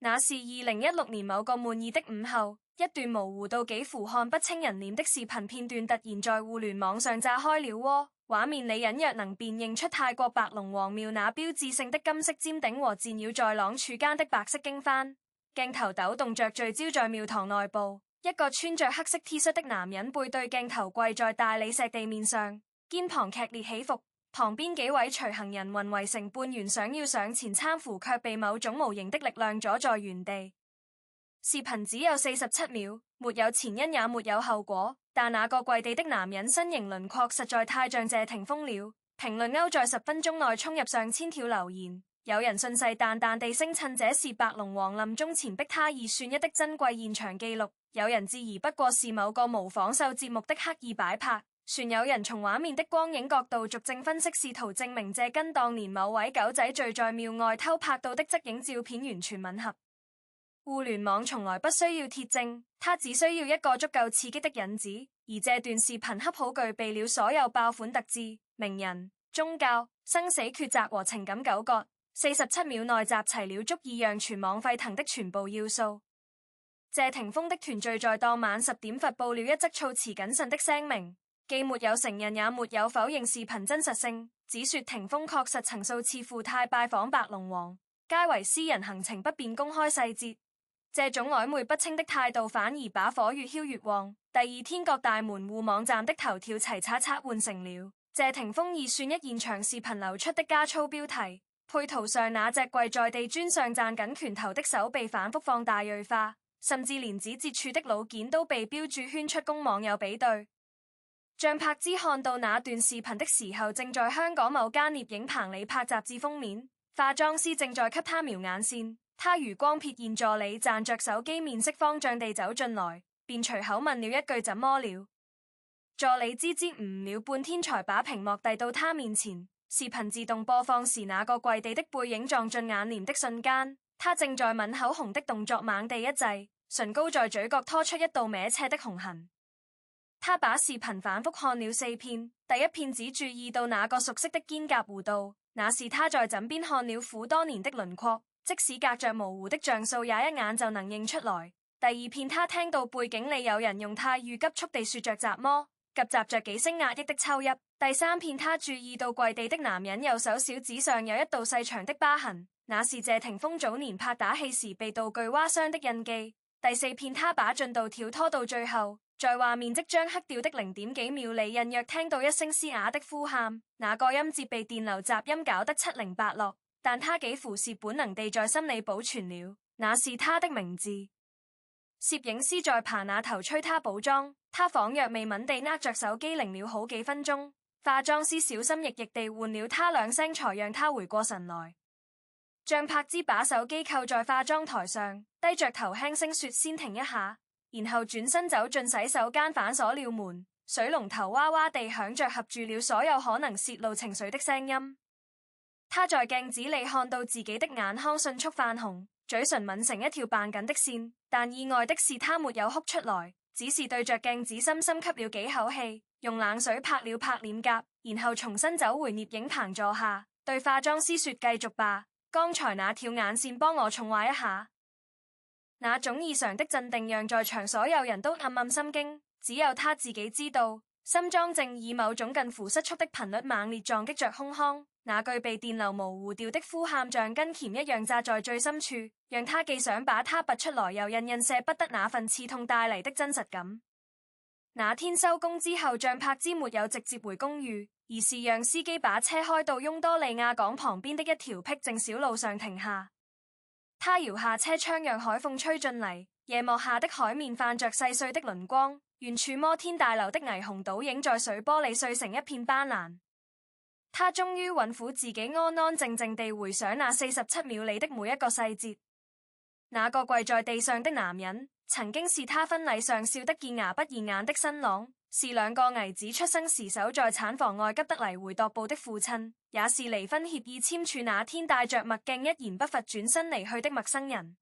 那是2016年某個滿意的午後，一段模糊到幾乎看不清人臉的視頻片段突然在互聯網上炸開了窩。畫面裏隱約能辨認出泰國白龍王廟那標誌性的金色尖頂和纏繞在廊柱間的白色經幡。鏡頭抖動着聚焦在廟堂內部，一個穿着黑色 T 恤的男人背對鏡頭跪在大理石地面上，肩膀劇烈起伏。旁邊幾位隨行人暈圍成半圓，想要上前攙扶，卻被某種無形的力量阻在原地。視頻只有47秒，沒有前因也沒有後果，但那個跪地的男人身形輪廓實在太像謝霆鋒了。評論勾在10分鐘內衝入上千條留言，有人信誓旦旦地聲稱這是白龍王臨終前逼他2:1的珍貴現場記錄，有人質疑不過是某個模仿秀節目的刻意擺拍。船有人從畫面的光影角度逐幀分析，試圖證明這跟當年某位狗仔聚在廟外偷拍到的側影照片完全吻合。互聯網從來不需要鐵證，它只需要一個足夠刺激的引子，而這段視頻恰好具備了所有爆款特質：名人、宗教、生死抉擇和情感糾葛。47秒內集齊了足以讓全網沸騰的全部要素。謝霆鋒的團聚在當晚10點發布了一則措辭謹慎的聲明。既沒有承認也沒有否認視頻真實性，只說霆鋒確實曾數次赴泰拜訪白龍王，皆為私人行程，不便公開細節。這種曖昧不清的態度反而把火越燒越旺。第二天各大門戶網站的頭條齊刷刷換成了謝霆鋒2:1現場視頻流出的加粗標題，配圖上那隻跪在地磚上攢緊拳頭的手被反覆放大銳化，甚至連指節處的老件都被標注圈出供網友比對。張柏芝看到那段視頻的時候，正在香港某間攝影棚裏拍雜誌封面，化妝師正在給她描眼線。她餘光瞥見助理攢着手機，面色慌張地走進來，便隨口問了一句怎麼了。助理支支吾吾了半天，才把屏幕遞到她面前。視頻自動播放時，那個跪地的背影撞進眼簾的瞬間，她正在抿口紅的動作猛地一滯，唇膏在嘴角拖出一道歪斜的紅痕。他把視頻反覆看了4遍，第一遍只注意到那個熟悉的肩胛弧度，那是他在枕邊看了苦多年的輪廓，即使隔着模糊的像素也一眼就能認出來。第二遍他聽到背景裏有人用泰語急速地說着雜麼，夾雜着幾聲壓抑的抽泣。第三遍他注意到跪地的男人右手小指上有一道細長的疤痕，那是謝霆鋒早年拍打戲時被道具劃傷的印記。第四遍他把進度條拖到最後，在畫面即將黑掉的0點幾秒裏，隱約聽到一聲嘶啞的呼喊，那個音節被電流雜音搞得七零八落，但他幾乎是本能地在心裏保存了，那是他的名字。攝影師在棚那頭催他補妝，他仿若未抿地握着手機擰了好幾分鐘，化妝師小心翼翼地喚了他2聲才讓他回過神來。張柏芝把手機扣在化妝台上，低着頭輕聲說先停一下，然後轉身走進洗手間，反鎖了門，水龍頭哇哇地響着，合住了所有可能洩露情緒的聲音。他在鏡子裏看到自己的眼眶迅速泛紅，嘴唇抿成一條扮緊的線，但意外的是他沒有哭出來，只是對着鏡子深深吸了幾口氣，用冷水拍了拍臉頰，然後重新走回攝影棚坐下，對化妝師說繼續吧，剛才那條眼線幫我重畫一下。那種異常的鎮定讓在場所有人都暗暗心驚，只有他自己知道，心臟正以某種近乎失速的頻率猛烈撞擊着胸腔，那句被電流模糊掉的呼喊像跟鉗一樣扎在最深處，讓他既想把它拔出來，又隱隱捨不得那份刺痛帶嚟的真實感。那天收工之後，張柏芝沒有直接回公寓，而是讓司機把車開到雍多利亞港旁邊的一條僻靜小路上停下。他搖下車窗，讓海風吹進嚟，夜幕下的海面泛着細碎的鱗光，遠處摩天大樓的霓虹倒影在水波裏碎成一片斑斕。他終於允許自己安安靜靜地回想那47秒裏的每一個細節。那個跪在地上的男人，曾經是他婚禮上笑得見牙不見眼的新郎，是2個兒子出生時守在產房外急得來回踱步的父親，也是離婚協議簽署那天戴着墨鏡一言不發轉身離去的陌生人。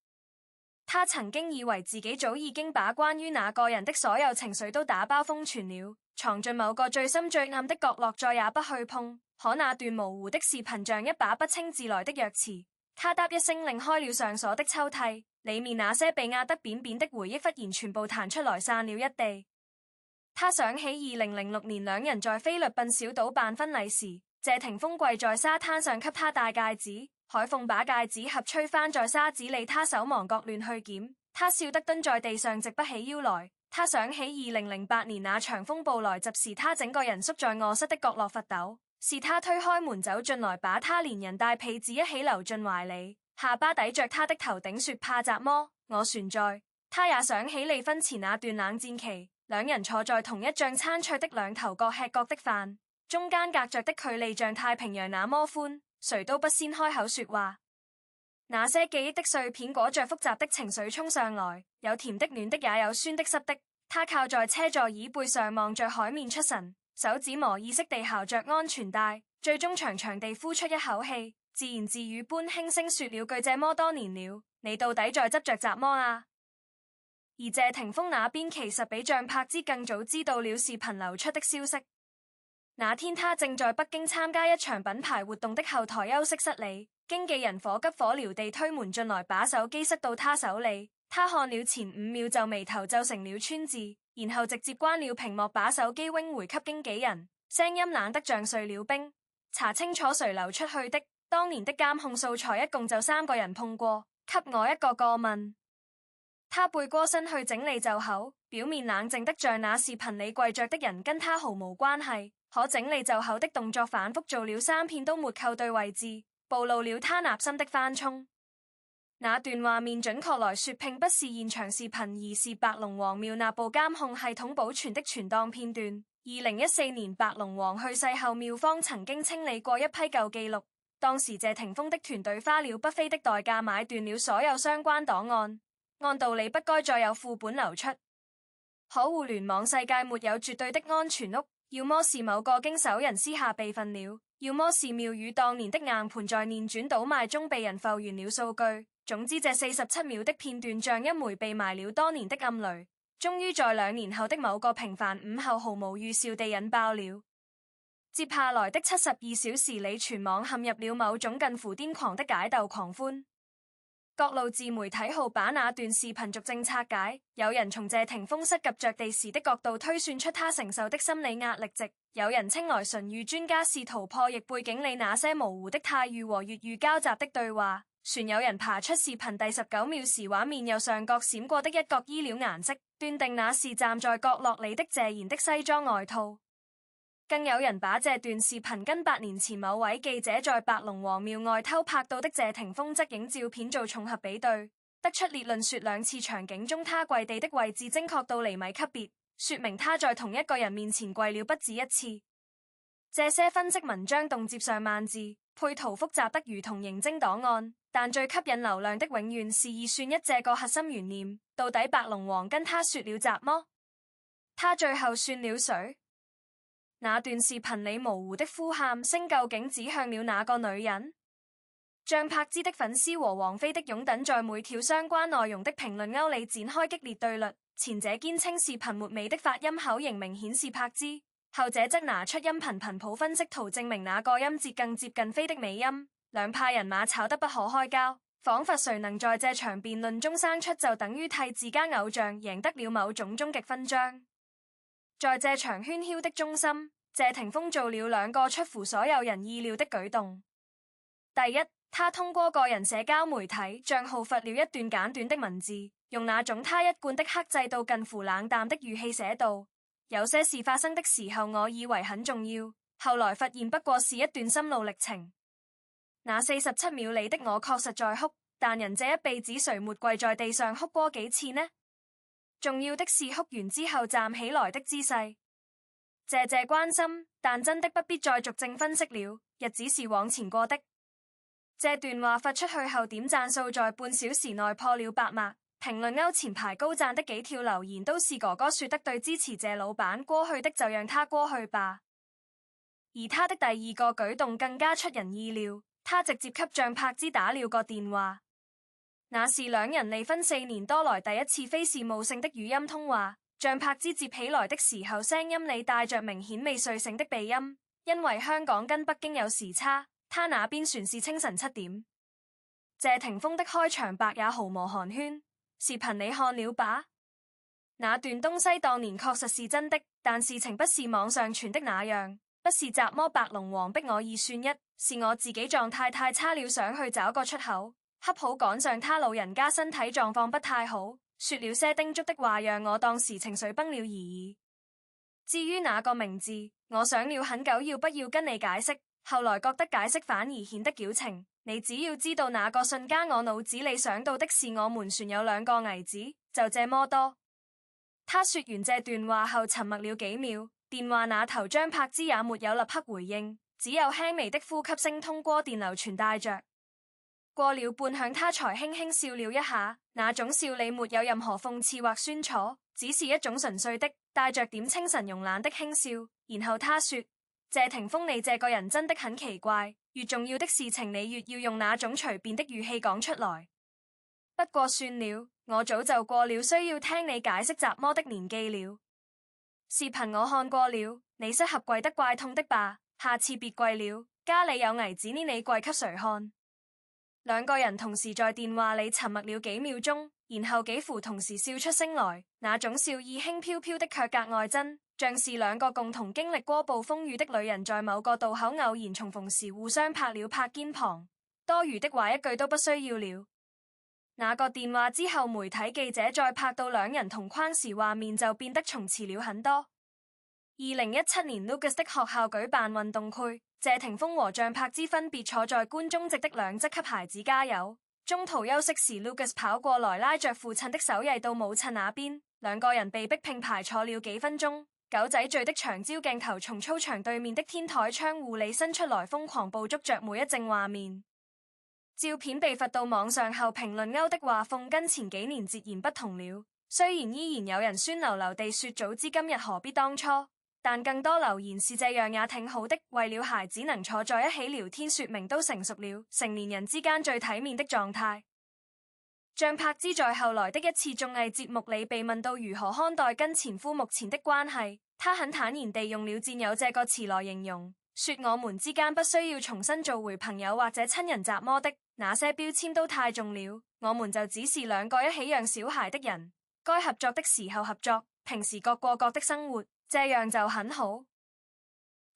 他曾經以為自己早已經把關於那個人的所有情緒都打包封存了，藏進某個最深最暗的角落，再也不去碰。可那段模糊的視頻像一把不請自來的鑰匙，他答一聲，另開了上鎖的抽屜，裡面那些被壓得扁扁的回憶忽然全部彈出來，散了一地。他想起2006年兩人在菲律賓小島辦婚禮時，謝霆鋒跪在沙灘上給他戴戒指，海鳳把戒指盒吹翻在沙子裡，他手忙腳亂去撿，他笑得蹲在地上直不起腰來。他想起2008年那場風暴來襲時，他整個人縮在臥室的角落發抖，是他推開門走進來，把他連人帶被子一起留進懷裡，下巴抵着他的頭頂說怕砸麼？我船在。他也想起離婚前那段冷戰期，兩人坐在同一張餐桌的兩頭各吃各的飯，中間隔着的距離像太平洋那麼寬，誰都不先開口說話。那些記憶的碎片裹着複雜的情緒衝上來，有甜的暖的也有酸的濕的。他靠在車座椅背上望着海面出神，手指無意識地繫着安全帶，最終長長地呼出一口氣，自言自語般輕聲說了句這麼多年了，你到底在執着什麼啊？而謝霆鋒那邊其實比張柏芝更早知道了視頻流出的消息。那天他正在北京參加一場品牌活動的後台休息室裡，經紀人火急火燎地推門進來，把手機塞到他手裡。他看了前5秒就眉頭皺成了川字，然後直接關了屏幕，把手機扔回給經紀人，聲音冷得像碎了冰。查清楚誰流出去的，當年的監控素材一共就3個人碰過，給我一個過問。他背過身去整理袖口，表面冷靜得像那視頻裡跪着的人跟他毫無關係，可整理袖口的動作反覆做了3遍都沒扣對位置，暴露了他內心的翻衝。那段畫面準確來說並不是現場視頻，而是白龍王廟內部監控系統保存的存檔片段。2014年白龍王去世後，廟方曾經清理過一批舊記錄，當時謝霆鋒的團隊花了不菲的代價買斷了所有相關檔案，按道理不該再有副本流出。可互聯網世界沒有絕對的安全屋，要麼是某個經手人私下備份了，要麼是廟宇當年的硬盤在念轉倒賣中被人復原了數據。總之，這47秒的片段像一枚被埋了多年的暗雷，終於在2年後的某個平凡午後毫無預兆地引爆了。接下來的72小時裡，全網陷入了某種近乎癲狂的解鬥狂歡。各路自媒體號把那段視頻逐幀拆解，有人從謝霆鋒膝及着地時的角度推算出他承受的心理壓力值，有人稱來純語專家試圖破譯背景裡那些模糊的泰語和粵語交雜的對話。船有人爬出視頻第19秒時畫面右上角閃過的一角衣料顏色，斷定那是站在角落裡的謝賢的西裝外套。更有人把這段視頻跟8年前某位記者在白龍王廟外偷拍到的謝霆鋒側影照片做重合比對，得出列論說兩次場景中他跪地的位置精確到厘米級別，說明他在同一個人面前跪了不止一次。這些分析文章動輒上萬字，配圖複雜得如同刑偵檔案，但最吸引流量的永遠是二算一這個核心懸念，到底白龍王跟他說了什麼？他最後算了誰？那段視頻裡模糊的呼喊聲究竟指向了哪個女人？張柏芝的粉絲和王菲的擁躉在每條相關內容的評論勾裡展開激烈對立，前者堅稱視頻末尾的發音口型明顯是柏芝，後者則拿出音頻頻譜分析圖證明那個音節更接近菲的尾音，兩派人馬吵得不可開交，仿佛誰能在這場辯論中生出就等於替自家偶像贏得了某種終極勳章。在這場喧囂的中心，謝霆鋒做了2個出乎所有人意料的舉動。第一，他通過個人社交媒體賬號發了一段簡短的文字，用那種他一貫的克制到近乎冷淡的語氣寫道：有些事發生的時候我以為很重要，後來發現不過是一段心路歷程。那47秒裡的我確實在哭，但人這一輩子誰沒跪在地上哭過幾次呢？重要的是哭完之後站起來的姿勢。謝謝關心，但真的不必再逐幀分析了，日子是往前過的。這段話發出去後，點讚數在半小時內破了8萬，評論勾前排高讚的幾條留言都是哥哥說得對，支持謝老闆，過去的就讓他過去吧。而他的第2個舉動更加出人意料，他直接給張柏芝打了個電話，那是兩人離婚4年多來第一次非事務性的語音通話。張柏芝接起來的時候，聲音裡帶着明顯未睡醒的鼻音，因為香港跟北京有時差，他那邊船是清晨7點。謝霆鋒的開場白也毫無寒暄。視頻你看了吧？那段東西當年確實是真的，但事情不是網上傳的那樣，不是雜魔白龍王逼我二選一，是我自己狀態太差了，想去找個出口，恰好趕上他老人家身體狀況不太好，說了些叮囑的話，讓我當時情緒崩了而已。至於那個名字，我想了很久要不要跟你解釋，後來覺得解釋反而顯得矯情。你只要知道那個瞬間我腦子裡想到的是我們船有兩個危子，就這麼多。他說完這段話後沉默了幾秒，電話那頭張柏芝也沒有立刻回應，只有輕微的呼吸聲通過電流傳帶着。過了半晌他才輕輕笑了一下，那種笑裡沒有任何諷刺或酸楚，只是一種純粹的帶着點清晨慵懶的輕笑。然後他說：謝霆鋒，你這個人真的很奇怪，越重要的事情你越要用那種隨便的語氣講出來。不過算了，我早就過了需要聽你解釋雜魔的年紀了。視頻我看過了，你適合跪得怪痛的吧？下次別跪了，家裡有危子呢，你跪給誰看？兩個人同時在電話裡沉默了幾秒鐘，然後幾乎同時笑出聲來，那種笑意輕飄飄的卻格外真，像是兩個共同經歷過暴風雨的女人在某個渡口偶然重逢時互相拍了拍肩膀，多餘的話一句都不需要了。那個電話之後，媒體記者再拍到兩人同框時，畫面就變得松弛了很多。2017年 Lucas 的學校舉辦運動會，謝霆鋒和張柏芝分別坐在觀眾席的兩側給孩子加油。中途休息時 Lucas 跑過來拉着父親的手曳到母親那邊，兩個人被逼並排坐了幾分鐘。狗仔隊的長焦鏡頭從操場對面的天台窗戶裡伸出來，瘋狂捕捉着每一幀畫面。照片被發到網上後，評論歐的畫風跟前幾年截然不同了，雖然依然有人酸溜溜地說早知今日何必當初，但更多留言是這樣也挺好的，為了孩子能坐在一起聊天，說明都成熟了，成年人之間最體面的狀態。張柏芝在後來的一次綜藝節目裡被問到如何看待跟前夫目前的關係，她很坦然地用了戰友這個詞來形容，說我們之間不需要重新做回朋友或者親人雜魔的，那些標籤都太重了，我們就只是兩個一起養小孩的人，該合作的時候合作，平時各過各的生活，這樣就很好。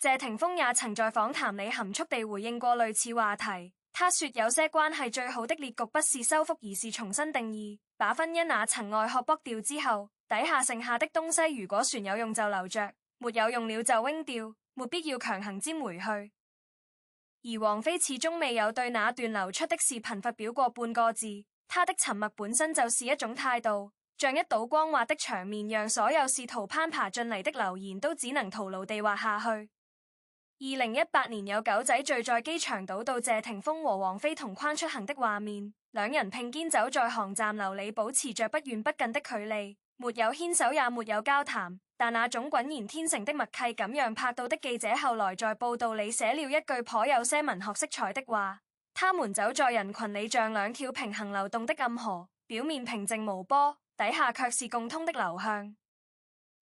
謝霆鋒也曾在訪談裡含蓄地回應過類似話題，他說有些關係最好的列局不是修復，而是重新定義，把婚姻那層外殼剝掉之後，底下剩下的東西如果船有用就留着，沒有用了就扔掉，沒必要強行沾回去。而王菲始終未有對那段流出的視頻發表過半個字，她的沉默本身就是一種態度，像一道光滑的牆面，讓所有試圖攀爬進嚟的留言都只能徒勞地滑下去。2018年有狗仔聚在機場島到謝霆鋒和王菲同框出行的畫面，兩人並肩走在航站樓裡，保持着不遠不近的距離，沒有牽手也沒有交談，但那種滾然天成的默契感讓拍到的記者後來在報道裡寫了一句頗有些文學色彩的話：他們走在人群裡像兩條平衡流動的暗河，表面平靜無波，底下卻是共通的流向。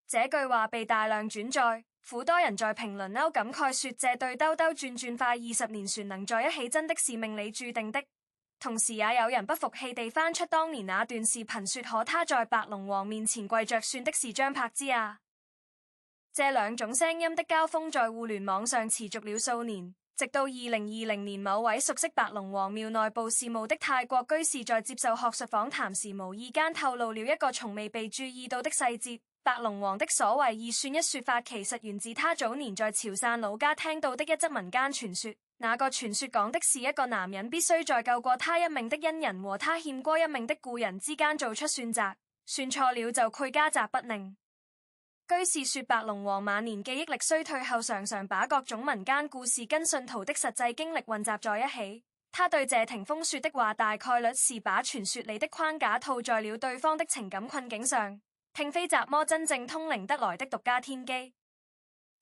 這句話被大量轉載，苦多人在評論歐感慨說這對兜兜轉轉快20年船能在一起真的是命裡注定的。同時也有人不服氣地翻出當年那段視頻，說可他在白龍王面前跪着算的是張柏芝啊。這兩種聲音的交鋒在互聯網上持續了數年，直到2020年某位熟悉白龍王廟內部事務的泰國居士在接受學術訪談時無意間透露了一個從未被注意到的細節，白龍王的所謂二選一說法其實源自他早年在潮汕老家聽到的一則民間傳說。那個傳說講的是一個男人必須在救過他一命的恩人和他欠過一命的故人之間做出選擇，算錯了就愧家責不寧。居士說白龍王晚年記憶力衰退後，常常把各種民間故事跟信徒的實際經歷混雜在一起。他對謝霆鋒說的話大概率是把傳說裡的框架套在了對方的情感困境上，並非雜魔真正通靈得來的獨家天機。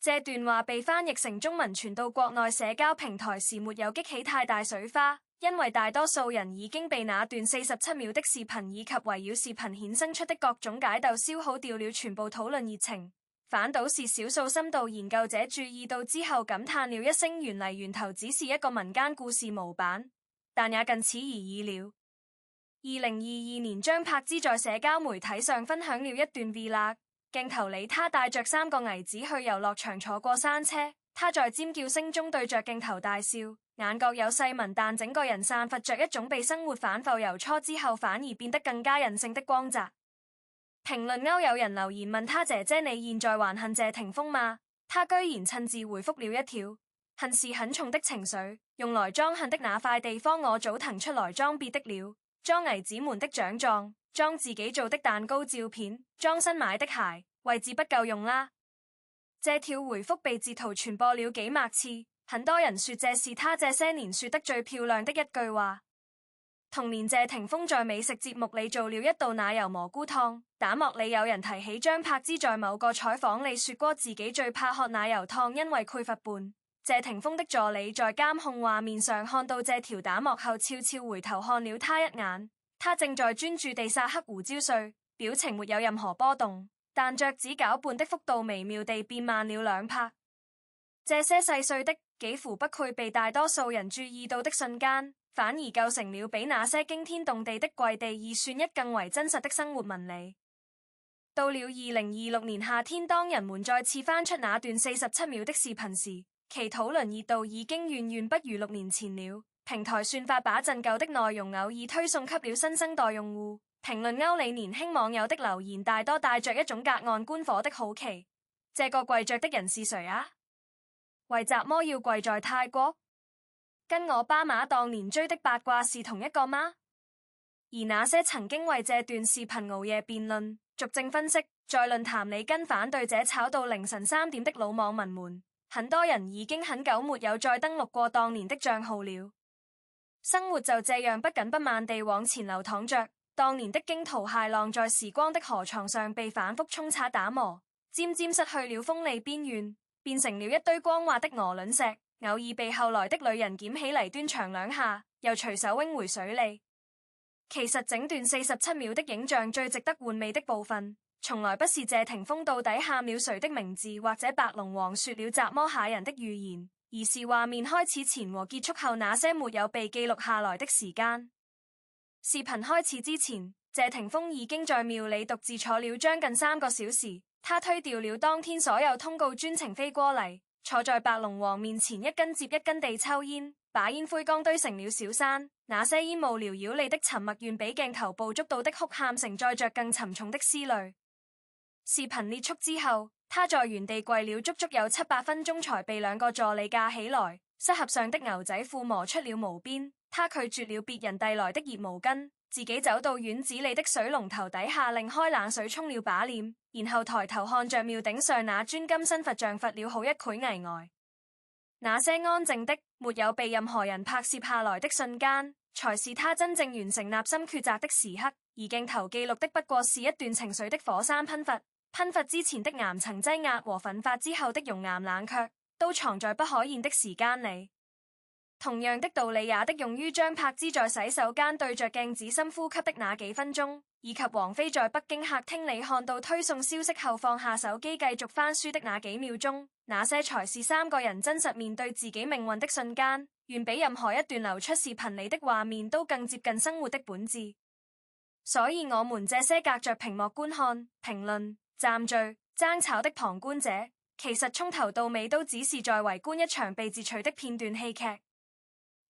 這段話被翻譯成中文傳到國內社交平台時，沒有激起太大水花，因為大多數人已經被那段47秒的視頻以及圍繞視頻衍生出的各種解鬥消耗掉了全部討論熱情，反倒是少數深度研究者注意到之後感嘆了一聲，原來源頭只是一個民間故事模板。但也近此而已了。2022年，張柏芝在社交媒體上分享了一段 vlog， 鏡頭裡他帶着3個兒子去遊樂場坐過山車，他在尖叫聲中對着鏡頭大笑，眼角有細紋，但整個人散發着一種被生活反覆由初之後反而變得更加人性的光澤。評論區有人留言問他：姐姐，你現在還恨謝霆鋒嗎？他居然親自回覆了一條：恨是很重的情緒，用來裝恨的那塊地方我早騰出來裝別的了，裝兒子們的獎狀，裝自己做的蛋糕照片，裝新買的鞋，位置不夠用啦。這條回覆被截圖傳播了幾萬次，很多人說這是他這些年說得最漂亮的一句話。同年，謝霆鋒在美食節目裡做了一道奶油蘑菇湯，彈幕裡有人提起張柏芝在某個採訪裡說過自己最怕喝奶油湯，因為匱乏胖。謝霆鋒的助理在監控畫面上看到這條彈幕後，悄悄回頭看了他一眼，他正在專注地撒黑胡椒碎，表情沒有任何波動，但腳趾攪拌的幅度微妙地變慢了2拍。這些細碎的幾乎不配被大多數人注意到的瞬間，反而構成了比那些驚天動地的跪地二算一更為真實的生活紋理。到了2026年夏天，當人們再次翻出那段47秒的視頻時，其討論熱度已經遠遠不如6年前了。平台算法把陣舊的內容偶爾推送給了新生代用戶。評論區裡年輕網友的留言大多帶着一種隔岸觀火的好奇：這個跪着的人是誰啊？為什麼要跪在泰國？跟奧巴馬當年追的八卦是同一個嗎？而那些曾經為這段視頻熬夜辯論、逐證分析，在論壇裡跟反對者吵到凌晨3點的老網民們，很多人已經很久沒有再登錄過當年的賬號了。生活就這樣不緊不慢地往前流淌着，當年的驚濤駭浪在時光的河床上被反覆沖刷打磨，漸漸失去了鋒利邊緣，變成了一堆光滑的鵝卵石，偶爾被後來的女人撿起嚟端詳兩下，又隨手扔回水裡。其實整段47秒的影像最值得玩味的部分，從來不是謝霆鋒到底喊了誰的名字，或者白龍王說了怎麼嚇人的預言，而是畫面開始前和結束後那些沒有被記錄下來的時間。視頻開始之前，謝霆鋒已經在廟裡獨自坐了將近3個小時，他推掉了當天所有通告，專程飛過嚟，坐在白龍王面前一根接一根地抽煙，把煙灰缸堆成了小山。那些煙霧繚繞你的沉默，願比鏡頭捕捉到的哭喊承載着更沉重的思慮。視頻結束之後，他在原地跪了足足有7-8分鐘，才被2個助理架起來。膝盒上的牛仔褲磨出了毛邊，他拒絕了別人遞來的熱毛巾，自己走到院子裡的水龍頭底下，另開冷水沖了把臉，然後抬頭看着廟頂上那尊金身佛像，佛了好一攰危呆。那些安靜的、沒有被任何人拍攝下來的瞬間，才是他真正完成立心抉擇的時刻。而鏡頭記錄的不過是一段情緒的火山噴發，噴發之前的岩層擠壓和奮發之後的熔岩冷卻，都藏在不可言的時間裡。同樣的道理也的用於張柏芝在洗手間對着鏡子深呼吸的那幾分鐘，以及王菲在北京客廳裡看到推送消息後放下手機繼續翻書的那幾秒鐘，那些才是3個人真實面對自己命運的瞬間，遠比任何一段流出視頻裡的畫面都更接近生活的本質。所以我們這些隔着屏幕觀看、評論、站敘、爭吵的旁觀者，其實從頭到尾都只是在圍觀一場被截取的片段戲劇。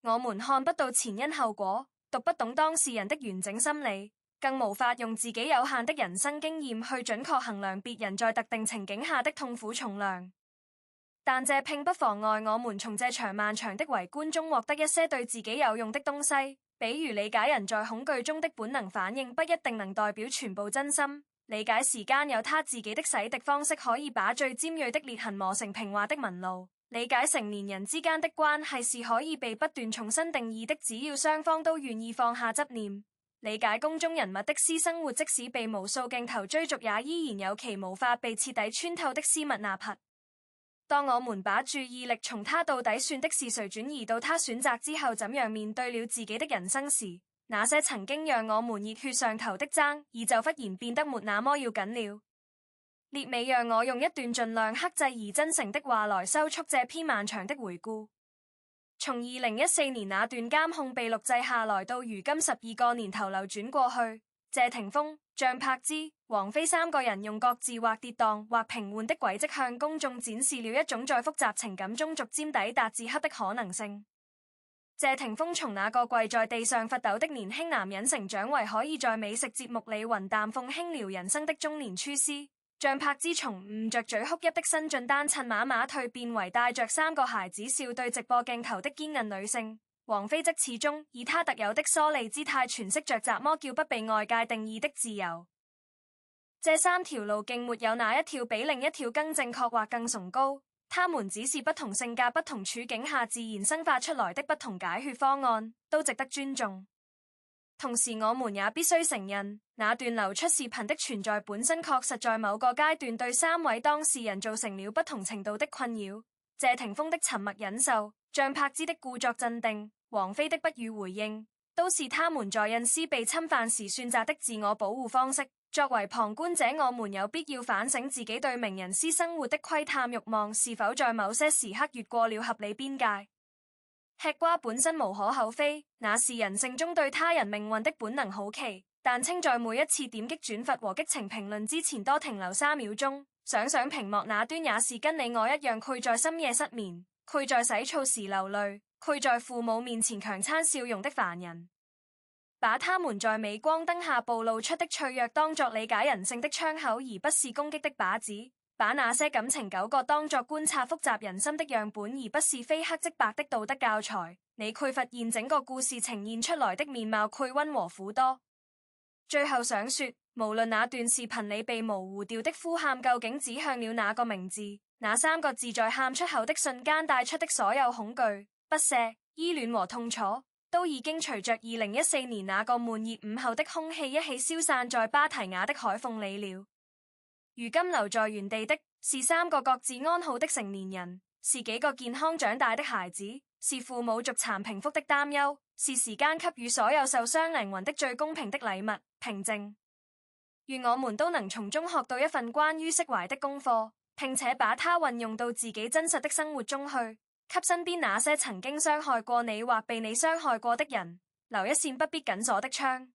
我們看不到前因後果，讀不懂當事人的完整心理，更無法用自己有限的人生經驗去準確衡量別人在特定情景下的痛苦重量。但這並不妨礙我們從這場漫長的圍觀中獲得一些對自己有用的東西，比如理解人在恐懼中的本能反應不一定能代表全部真心，理解時間有他自己的洗滌方式，可以把最尖銳的裂痕磨成平滑的紋路。理解成年人之間的關係是可以被不斷重新定義的，只要雙方都願意放下執念。理解公眾人物的私生活，即使被無數鏡頭追逐，也依然有其無法被徹底穿透的私密納帕。當我們把注意力從他到底算的是誰轉移到他選擇之後怎樣面對了自己的人生時，那些曾經讓我們熱血上頭的爭議就忽然變得沒那麼要緊了。結尾讓我用一段盡量克制而真誠的話來收束這篇漫長的回顧。從2014年那段監控被錄製下來到如今12個年頭流轉過去，謝霆鋒、張柏芝、王菲三個人用各自或跌宕或平緩的軌跡向公眾展示了一種在複雜情感中逐漸抵達至黑的可能性。謝霆鋒從那個跪在地上發抖的年輕男人成長為可以在美食節目裡雲淡風輕聊人生的中年廚師。張柏芝從捂着嘴哭泣的新晉單親媽媽蛻變為帶着三個孩子笑對直播鏡頭的堅韌女性。王菲則始終以她特有的疏離姿態詮釋着怎麼叫不被外界定義的自由。這三條路徑沒有哪一條比另一條更正確或更崇高，他們只是不同性格、不同處境下自然生發出來的不同解決方案，都值得尊重。同時我們也必須承認，那段流出視頻的存在本身確實在某個階段對三位當事人造成了不同程度的困擾。謝霆鋒的沉默忍受，張柏芝的故作鎮定，王菲的不予回應，都是他們在隱私被侵犯時選擇的自我保護方式。作為旁觀者，我們有必要反省自己對名人私生活的窺探慾望是否在某些時刻越過了合理邊界。吃瓜本身無可厚非，那是人性中對他人命運的本能好奇，但請在每一次點擊轉發和激情評論之前多停留3秒鐘，想想屏幕那端也是跟你我一樣攰在深夜失眠，攰在洗澡時流淚，攰在父母面前強撐笑容的凡人，把他們在鎂光燈下暴露出的脆弱當作理解人性的窗口，而不是攻擊的靶子。把那些感情糾葛當作觀察複雜人心的樣本，而不是非黑即白的道德教材，你會發現整個故事呈現出來的面貌會溫和苦多。最後想說，無論那段視頻裡被模糊掉的呼喊究竟指向了哪個名字，那3個字在喊出口的瞬間帶出的所有恐懼、不捨、依戀和痛楚，都已經隨着2014年那個悶熱午後的空氣一起消散在芭提雅的海縫裡了。如今留在原地的是3個各自安好的成年人，是幾個健康長大的孩子，是父母續殘平復的擔憂，是時間給予所有受傷靈魂的最公平的禮物——平靜。願我們都能從中學到一份關於釋懷的功課，並且把它運用到自己真實的生活中去，給身邊那些曾經傷害過你或被你傷害過的人留一扇不必緊鎖的窗。